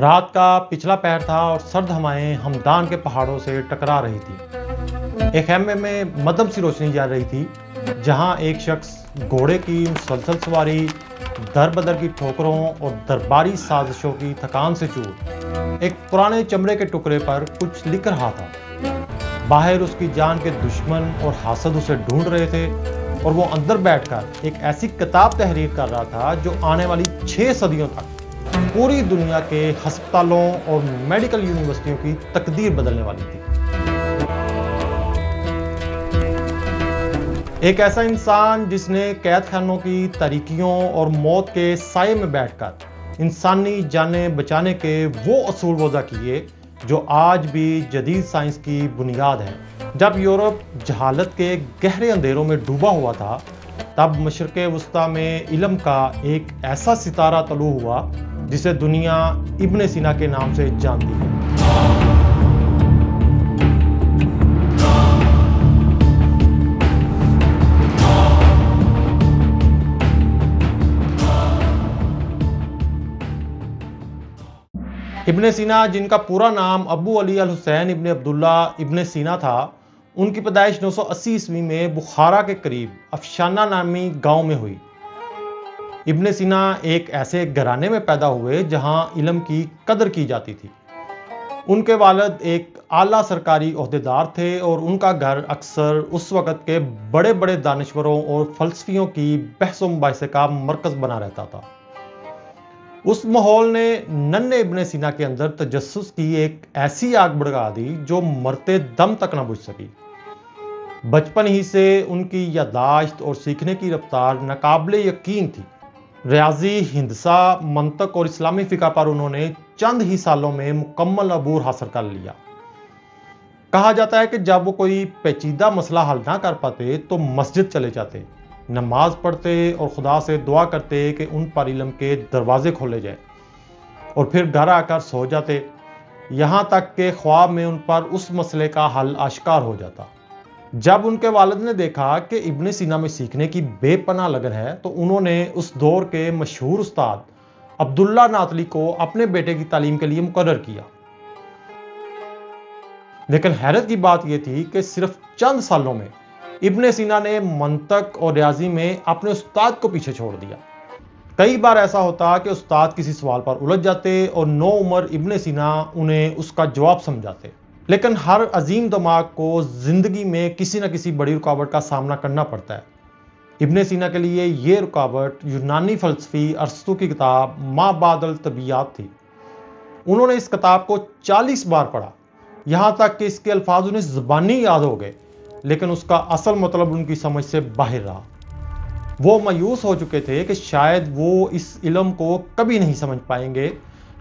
رات کا پچھلا پہر تھا اور سرد ہوائیں ہمدان کے پہاڑوں سے ٹکرا رہی تھی۔ ایک خیمے میں مدھم سی روشنی جا رہی تھی، جہاں ایک شخص گھوڑے کی مسلسل سواری، در بدر کی ٹھوکروں اور درباری سازشوں کی تھکان سے چور ایک پرانے چمڑے کے ٹکڑے پر کچھ لکھ رہا تھا۔ باہر اس کی جان کے دشمن اور حاسد اسے ڈھونڈ رہے تھے، اور وہ اندر بیٹھ کر ایک ایسی کتاب تحریر کر رہا تھا جو آنے والی 6 صدیوں تک پوری دنیا کے ہسپتالوں اور میڈیکل یونیورسٹیوں کی تقدیر بدلنے والی تھی۔ ایک ایسا انسان جس نے قید خانوں کی تاریکیوں اور موت کے سائے میں بیٹھ کر انسانی جانیں بچانے کے وہ اصول وضع کیے جو آج بھی جدید سائنس کی بنیاد ہیں۔ جب یورپ جہالت کے گہرے اندھیروں میں ڈوبا ہوا تھا، تب مشرق وسطیٰ میں علم کا ایک ایسا ستارہ طلوع ہوا جسے دنیا ابن سینا کے نام سے جانتی ہے۔ ابن سینا، جن کا پورا نام ابو علی الحسین ابن عبداللہ ابن سینا تھا، ان کی پیدائش 980 عیسوی میں بخارا کے قریب افشانہ نامی گاؤں میں ہوئی۔ ابن سینا ایک ایسے گھرانے میں پیدا ہوئے جہاں علم کی قدر کی جاتی تھی۔ ان کے والد ایک اعلیٰ سرکاری عہدیدار تھے اور ان کا گھر اکثر اس وقت کے بڑے بڑے دانشوروں اور فلسفیوں کی بحث و مباحثے کا مرکز بنا رہتا تھا۔ اس ماحول نے ننھے ابن سینا کے اندر تجسس کی ایک ایسی آگ بھڑکا دی جو مرتے دم تک نہ بجھ سکی۔ بچپن ہی سے ان کی یادداشت اور سیکھنے کی رفتار ناقابل یقین تھی۔ ریاضی، ہندسہ، منطق اور اسلامی فقہ پر انہوں نے چند ہی سالوں میں مکمل عبور حاصل کر لیا۔ کہا جاتا ہے کہ جب وہ کوئی پیچیدہ مسئلہ حل نہ کر پاتے تو مسجد چلے جاتے، نماز پڑھتے اور خدا سے دعا کرتے کہ ان پر علم کے دروازے کھولے جائیں، اور پھر گھر آ کر سو جاتے، یہاں تک کہ خواب میں ان پر اس مسئلے کا حل آشکار ہو جاتا۔ جب ان کے والد نے دیکھا کہ ابن سینا میں سیکھنے کی بے پناہ لگن ہے تو انہوں نے اس دور کے مشہور استاد عبداللہ ناتلی کو اپنے بیٹے کی تعلیم کے لیے مقرر کیا۔ لیکن حیرت کی بات یہ تھی کہ صرف چند سالوں میں ابن سینا نے منطق اور ریاضی میں اپنے استاد کو پیچھے چھوڑ دیا۔ کئی بار ایسا ہوتا کہ استاد کسی سوال پر الجھ جاتے اور نو عمر ابن سینا انہیں اس کا جواب سمجھاتے۔ لیکن ہر عظیم دماغ کو زندگی میں کسی نہ کسی بڑی رکاوٹ کا سامنا کرنا پڑتا ہے۔ ابن سینا کے لیے یہ رکاوٹ یونانی فلسفی ارسطو کی کتاب ما بعد الطبیعیات تھی۔ انہوں نے اس کتاب کو 40 بار پڑھا، یہاں تک کہ اس کے الفاظ انہیں زبانی یاد ہو گئے، لیکن اس کا اصل مطلب ان کی سمجھ سے باہر رہا۔ وہ مایوس ہو چکے تھے کہ شاید وہ اس علم کو کبھی نہیں سمجھ پائیں گے،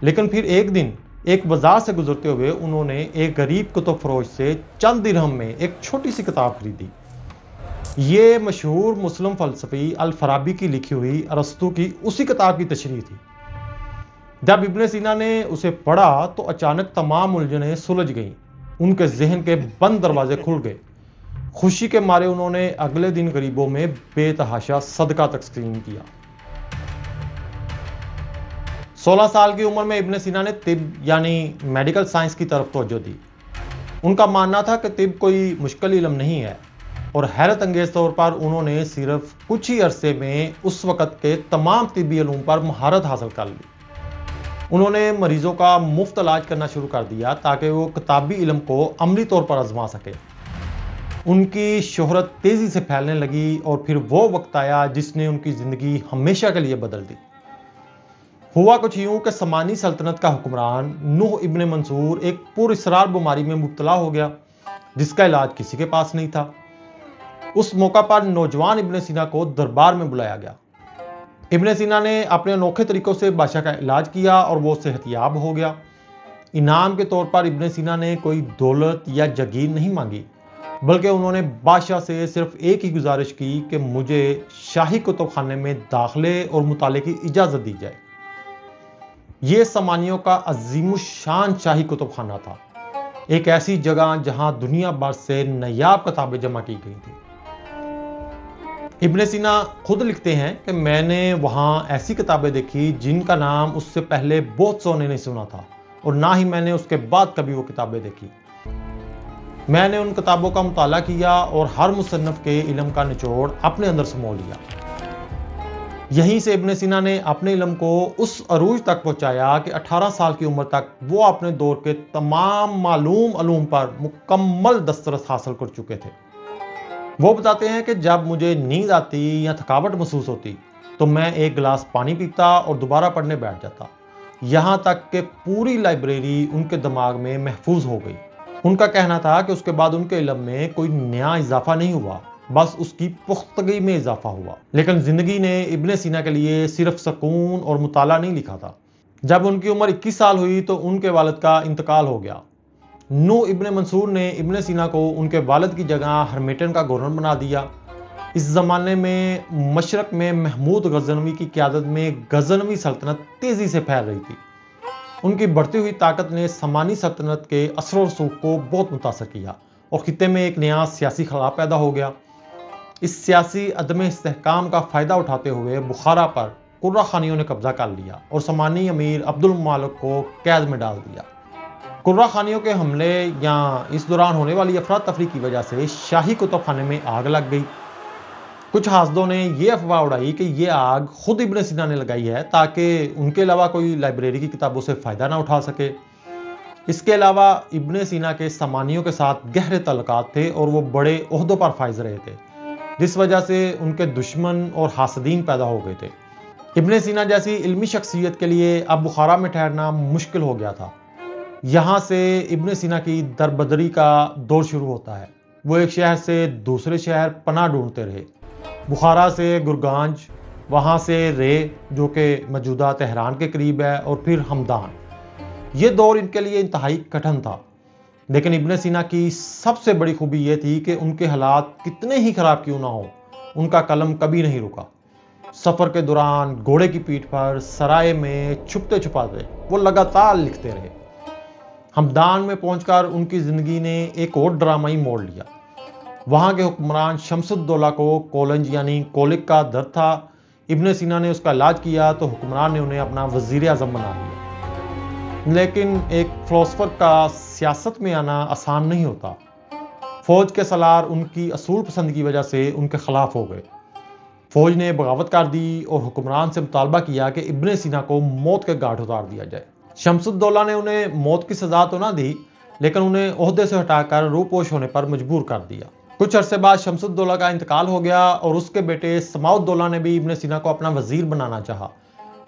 لیکن پھر ایک دن ایک بازار سے گزرتے ہوئے انہوں نے ایک غریب کتب فروش سے چند درہم میں ایک چھوٹی سی کتاب خریدی۔ یہ مشہور مسلم فلسفی الفارابی کی لکھی ہوئی ارسطو کی اسی کتاب کی تشریح تھی۔ جب ابن سینا نے اسے پڑھا تو اچانک تمام الجھنیں سلجھ گئیں، ان کے ذہن کے بند دروازے کھل گئے۔ خوشی کے مارے انہوں نے اگلے دن غریبوں میں بے تحاشا صدقہ تقسیم کیا۔ 16 سال کی عمر میں ابن سینا نے طب یعنی میڈیکل سائنس کی طرف توجہ دی۔ ان کا ماننا تھا کہ طب کوئی مشکل علم نہیں ہے، اور حیرت انگیز طور پر انہوں نے صرف کچھ ہی عرصے میں اس وقت کے تمام طبی علوم پر مہارت حاصل کر لی۔ انہوں نے مریضوں کا مفت علاج کرنا شروع کر دیا تاکہ وہ کتابی علم کو عملی طور پر آزما سکے۔ ان کی شہرت تیزی سے پھیلنے لگی، اور پھر وہ وقت آیا جس نے ان کی زندگی ہمیشہ کے لیے بدل دی۔ ہوا کچھ یوں کہ سامانی سلطنت کا حکمران نوح ابن منصور ایک پر اسرار بیماری میں مبتلا ہو گیا جس کا علاج کسی کے پاس نہیں تھا۔ اس موقع پر نوجوان ابن سینا کو دربار میں بلایا گیا۔ ابن سینا نے اپنے انوکھے طریقوں سے بادشاہ کا علاج کیا اور وہ صحت یاب ہو گیا۔ انعام کے طور پر ابن سینا نے کوئی دولت یا جاگیر نہیں مانگی، بلکہ انہوں نے بادشاہ سے صرف ایک ہی گزارش کی کہ مجھے شاہی کتب خانے میں داخلے اور مطالعے کی اجازت دی جائے۔ یہ سامانیوں کا عظیم الشان شاہی کتب خانہ تھا، ایک ایسی جگہ جہاں دنیا بھر سے نایاب کتابیں جمع کی گئی تھیں۔ ابن سینا خود لکھتے ہیں کہ میں نے وہاں ایسی کتابیں دیکھی جن کا نام اس سے پہلے بہت سو نے نہیں سنا تھا، اور نہ ہی میں نے اس کے بعد کبھی وہ کتابیں دیکھی۔ میں نے ان کتابوں کا مطالعہ کیا اور ہر مصنف کے علم کا نچوڑ اپنے اندر سمو لیا۔ یہیں سے ابن سینا نے اپنے علم کو اس عروج تک پہنچایا کہ 18 سال کی عمر تک وہ اپنے دور کے تمام معلوم علوم پر مکمل دسترس حاصل کر چکے تھے۔ وہ بتاتے ہیں کہ جب مجھے نیند آتی یا تھکاوٹ محسوس ہوتی تو میں ایک گلاس پانی پیتا اور دوبارہ پڑھنے بیٹھ جاتا، یہاں تک کہ پوری لائبریری ان کے دماغ میں محفوظ ہو گئی۔ ان کا کہنا تھا کہ اس کے بعد ان کے علم میں کوئی نیا اضافہ نہیں ہوا، بس اس کی پختگی میں اضافہ ہوا۔ لیکن زندگی نے ابن سینا کے لیے صرف سکون اور مطالعہ نہیں لکھا تھا۔ جب ان کی عمر 21 سال ہوئی تو ان کے والد کا انتقال ہو گیا۔ نو ابن منصور نے ابن سینا کو ان کے والد کی جگہ ہرمیٹن کا گورنر بنا دیا۔ اس زمانے میں مشرق میں محمود غزنوی کی قیادت میں غزنوی سلطنت تیزی سے پھیل رہی تھی۔ ان کی بڑھتی ہوئی طاقت نے سامانی سلطنت کے اثر و رسوخ کو بہت متاثر کیا اور خطے میں ایک نیا سیاسی خلا پیدا ہو گیا۔ اس سیاسی عدم استحکام کا فائدہ اٹھاتے ہوئے بخارا پر قرہ خانیوں نے قبضہ کر لیا اور سامانی امیر عبد المالک کو قید میں ڈال دیا۔ قرہ خانیوں کے حملے یا اس دوران ہونے والی افراتفری کی وجہ سے شاہی کتب خانے میں آگ لگ گئی۔ کچھ حاسدوں نے یہ افواہ اڑائی کہ یہ آگ خود ابن سینا نے لگائی ہے تاکہ ان کے علاوہ کوئی لائبریری کی کتابوں سے فائدہ نہ اٹھا سکے۔ اس کے علاوہ ابن سینا کے سامانیوں کے ساتھ گہرے تعلقات تھے اور وہ بڑے عہدوں پر فائز رہے تھے، جس وجہ سے ان کے دشمن اور حاسدین پیدا ہو گئے تھے۔ ابن سینا جیسی علمی شخصیت کے لیے اب بخارا میں ٹھہرنا مشکل ہو گیا تھا۔ یہاں سے ابن سینا کی دربدری کا دور شروع ہوتا ہے۔ وہ ایک شہر سے دوسرے شہر پناہ ڈھونڈتے رہے، بخارا سے گرگانج، وہاں سے رے جو کہ موجودہ تہران کے قریب ہے، اور پھر ہمدان۔ یہ دور ان کے لیے انتہائی کٹھن تھا، لیکن ابن سینا کی سب سے بڑی خوبی یہ تھی کہ ان کے حالات کتنے ہی خراب کیوں نہ ہو، ان کا قلم کبھی نہیں رکا۔ سفر کے دوران گھوڑے کی پیٹھ پر سرائے میں چھپتے چھپاتے وہ لگاتار لکھتے رہے۔ ہمدان میں پہنچ کر ان کی زندگی نے ایک اور ڈرامائی موڑ لیا۔ وہاں کے حکمران شمس الدولہ کو کولنج یعنی کولک کا درد تھا۔ ابن سینا نے اس کا علاج کیا تو حکمران نے انہیں اپنا وزیر اعظم بنا لیا۔ لیکن ایک فلسفر کا سیاست میں آنا آسان نہیں ہوتا۔ فوج کے سالار ان کی اصول پسند کی وجہ سے ان کے خلاف ہو گئے۔ فوج نے بغاوت کر دی اور حکمران سے مطالبہ کیا کہ ابن سینا کو موت کے گھاٹ اتار دیا جائے۔ شمس الدولہ نے انہیں موت کی سزا تو نہ دی، لیکن انہیں عہدے سے ہٹا کر روپوش ہونے پر مجبور کر دیا۔ کچھ عرصے بعد شمس الدولہ کا انتقال ہو گیا اور اس کے بیٹے سماع الدولہ نے بھی ابن سینا کو اپنا وزیر بنانا چاہا،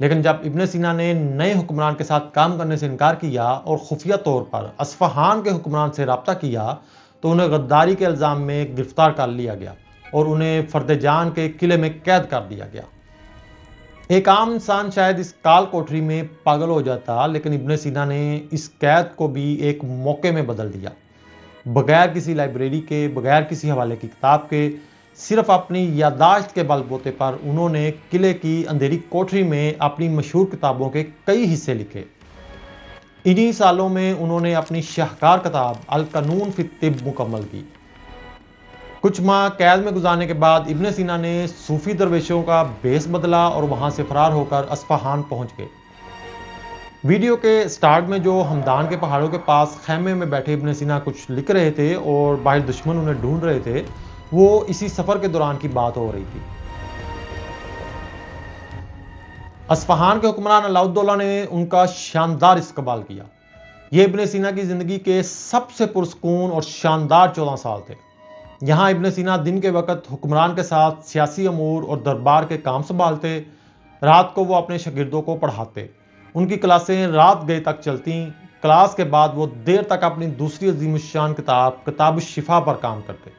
لیکن جب ابن سینا نے نئے حکمران کے ساتھ کام کرنے سے انکار کیا اور خفیہ طور پر اصفہان کے حکمران سے رابطہ کیا تو انہیں غداری کے الزام میں گرفتار کر لیا گیا اور انہیں فردجان کے قلعے میں قید کر دیا گیا۔ ایک عام انسان شاید اس کال کوٹری میں پاگل ہو جاتا، لیکن ابن سینا نے اس قید کو بھی ایک موقع میں بدل دیا۔ بغیر کسی لائبریری کے، بغیر کسی حوالے کی کتاب کے، صرف اپنی یادداشت کے بل بوتے پر انہوں نے قلعے کی اندھیری کوٹری میں اپنی مشہور کتابوں کے کئی حصے لکھے۔ انہی سالوں میں انہوں نے اپنی شاہکار کتاب القانون فی الطب مکمل کی۔ کچھ ماہ قید میں گزارنے کے بعد ابن سینا نے صوفی درویشوں کا بیس بدلا اور وہاں سے فرار ہو کر اصفہان پہنچ گئے۔ ویڈیو کے سٹارٹ میں جو ہمدان کے پہاڑوں کے پاس خیمے میں بیٹھے ابن سینا کچھ لکھ رہے تھے اور باہر دشمن انہیں ڈھونڈ رہے تھے، وہ اسی سفر کے دوران کی بات ہو رہی تھی۔ اصفہان کے حکمران علاء الدولہ نے ان کا شاندار استقبال کیا۔ یہ ابن سینا کی زندگی کے سب سے پرسکون اور شاندار 14 سال تھے۔ یہاں ابن سینا دن کے وقت حکمران کے ساتھ سیاسی امور اور دربار کے کام سنبھالتے، رات کو وہ اپنے شاگردوں کو پڑھاتے۔ ان کی کلاسیں رات گئے تک چلتیں۔ کلاس کے بعد وہ دیر تک اپنی دوسری عظیم الشان کتاب الشفا پر کام کرتے۔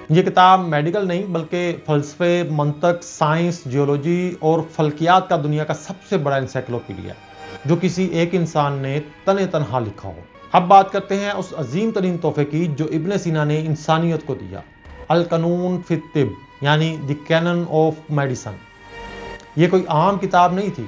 یہ کتاب میڈیکل نہیں بلکہ فلسفے، منطق، سائنس، جیولوجی اور فلکیات کا دنیا کا سب سے بڑا انسائکلوپیڈیا ہے جو کسی ایک انسان نے تنہا لکھا ہو۔ اب بات کرتے ہیں اس عظیم ترین تحفے کی جو ابن سینا نے انسانیت کو دیا، القانون فی الطب یعنی دی کینن آف میڈیسن۔ یہ کوئی عام کتاب نہیں تھی،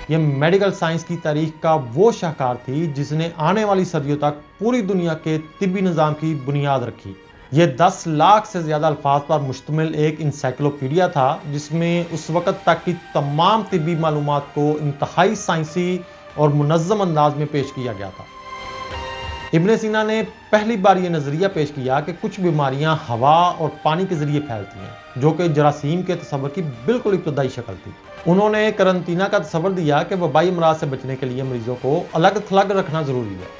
یہ میڈیکل سائنس کی تاریخ کا وہ شاہکار تھی جس نے آنے والی صدیوں تک پوری دنیا کے طبی نظام کی بنیاد رکھی۔ یہ 10 لاکھ سے زیادہ الفاظ پر مشتمل ایک انسائکلوپیڈیا تھا جس میں اس وقت تک کی تمام طبی معلومات کو انتہائی سائنسی اور منظم انداز میں پیش کیا گیا تھا۔ ابن سینا نے پہلی بار یہ نظریہ پیش کیا کہ کچھ بیماریاں ہوا اور پانی کے ذریعے پھیلتی ہیں، جو کہ جراثیم کے تصور کی بالکل ابتدائی شکل تھی۔ انہوں نے قرنطینہ کا تصور دیا کہ وبائی امراض سے بچنے کے لیے مریضوں کو الگ تھلگ رکھنا ضروری ہے۔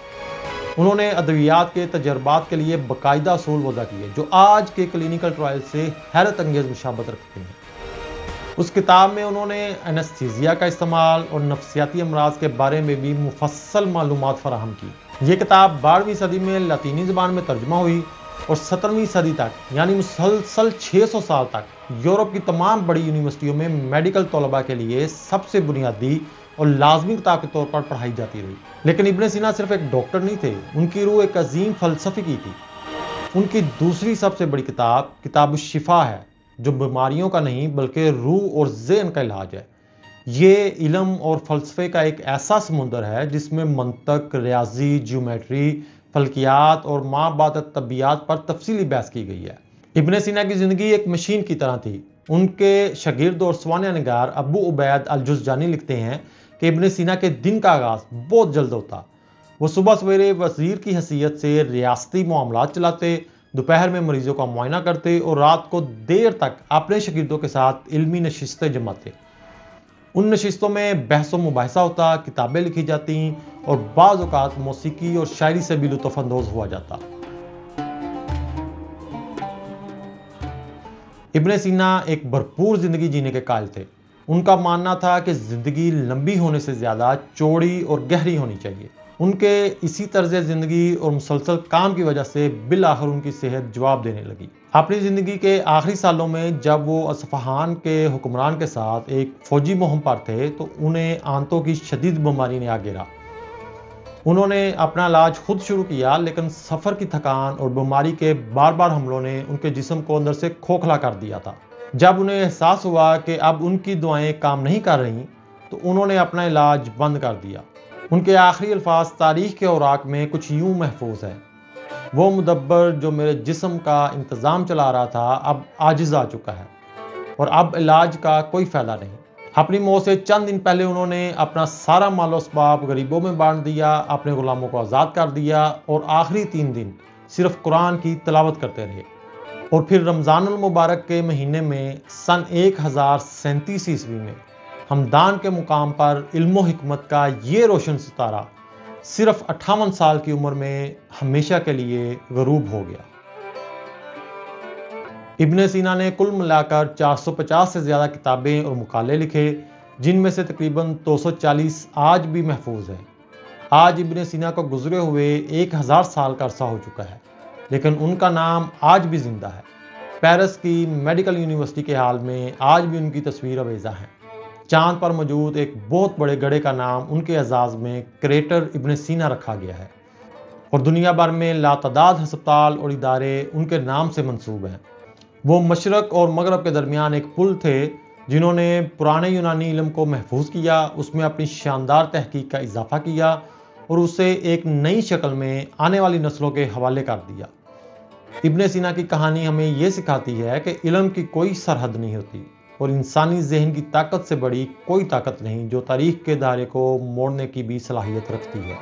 انہوں نے ادویات کے تجربات کے لیے باقاعدہ اصول وضع کیے جو آج کے کلینیکل ٹرائل سے حیرت انگیز مشابہت رکھتے ہیں۔ اس کتاب میں انہوں نے اینستھیزیا کا استعمال اور نفسیاتی امراض کے بارے میں بھی مفصل معلومات فراہم کی۔ یہ کتاب 12ویں صدی میں لاطینی زبان میں ترجمہ ہوئی اور 17ویں صدی تک یعنی مسلسل 600 سال تک یورپ کی تمام بڑی یونیورسٹیوں میں میڈیکل طلباء کے لیے سب سے بنیادی اور لازمی کتاب کے طور پر پڑھائی جاتی رہی۔ لیکن ابن سینا صرف ایک ڈاکٹر نہیں تھے، ان کی روح ایک عظیم فلسفی کی تھی۔ ان کی دوسری سب سے بڑی کتاب کتاب الشفا ہے، جو بیماریوں کا نہیں بلکہ روح اور ذہن کا علاج ہے۔ یہ علم اور فلسفے کا ایک ایسا سمندر ہے جس میں منطق، ریاضی، جیومیٹری، فلکیات اور ما بعد الطبیعیات پر تفصیلی بحث کی گئی ہے۔ ابن سینا کی زندگی ایک مشین کی طرح تھی۔ ان کے شاگرد اور سوانح نگار ابو عبید الجزجانی لکھتے ہیں کہ ابن سینا کے دن کا آغاز بہت جلد ہوتا۔ وہ صبح سویرے وزیر کی حیثیت سے ریاستی معاملات چلاتے، دوپہر میں مریضوں کا معائنہ کرتے اور رات کو دیر تک اپنے شاگردوں کے ساتھ علمی نشستیں جماتے۔ ان نشستوں میں بحث و مباحثہ ہوتا، کتابیں لکھی جاتی اور بعض اوقات موسیقی اور شاعری سے بھی لطف اندوز ہوا جاتا۔ ابن سینا ایک بھرپور زندگی جینے کے قائل تھے۔ ان کا ماننا تھا کہ زندگی لمبی ہونے سے زیادہ چوڑی اور گہری ہونی چاہیے۔ ان کے اسی طرز زندگی اور مسلسل کام کی وجہ سے بالآخر ان کی صحت جواب دینے لگی۔ اپنی زندگی کے آخری سالوں میں جب وہ اصفہان کے حکمران کے ساتھ ایک فوجی مہم پر تھے تو انہیں آنتوں کی شدید بیماری نے آ گھیرا۔ انہوں نے اپنا علاج خود شروع کیا، لیکن سفر کی تھکان اور بیماری کے بار بار حملوں نے ان کے جسم کو اندر سے کھوکھلا کر دیا تھا۔ جب انہیں احساس ہوا کہ اب ان کی دعائیں کام نہیں کر رہیں تو انہوں نے اپنا علاج بند کر دیا۔ ان کے آخری الفاظ تاریخ کے اوراق میں کچھ یوں محفوظ ہیں: وہ مدبر جو میرے جسم کا انتظام چلا رہا تھا اب عاجز آ چکا ہے اور اب علاج کا کوئی فائدہ نہیں۔ اپنی موت سے چند دن پہلے انہوں نے اپنا سارا مال و اسباب غریبوں میں بانٹ دیا، اپنے غلاموں کو آزاد کر دیا اور آخری 3 دن صرف قرآن کی تلاوت کرتے رہے۔ اور پھر رمضان المبارک کے مہینے میں سن 1037 عیسوی میں ہمدان کے مقام پر علم و حکمت کا یہ روشن ستارہ صرف 58 سال کی عمر میں ہمیشہ کے لیے غروب ہو گیا۔ ابن سینا نے کل ملا کر 450 سے زیادہ کتابیں اور مقالے لکھے، جن میں سے تقریباً 240 آج بھی محفوظ ہیں۔ آج ابن سینا کو گزرے ہوئے 1000 سال کا عرصہ ہو چکا ہے، لیکن ان کا نام آج بھی زندہ ہے۔ پیرس کی میڈیکل یونیورسٹی کے ہال میں آج بھی ان کی تصویر آویزاں ہے۔ چاند پر موجود ایک بہت بڑے گڑھے کا نام ان کے اعزاز میں کریٹر ابن سینا رکھا گیا ہے، اور دنیا بھر میں لاتعداد ہسپتال اور ادارے ان کے نام سے منسوب ہیں۔ وہ مشرق اور مغرب کے درمیان ایک پل تھے جنہوں نے پرانے یونانی علم کو محفوظ کیا، اس میں اپنی شاندار تحقیق کا اضافہ کیا اور اسے ایک نئی شکل میں آنے والی نسلوں کے حوالے کر دیا۔ ابن سینا کی کہانی ہمیں یہ سکھاتی ہے کہ علم کی کوئی سرحد نہیں ہوتی اور انسانی ذہن کی طاقت سے بڑی کوئی طاقت نہیں جو تاریخ کے دائرے کو موڑنے کی بھی صلاحیت رکھتی ہے۔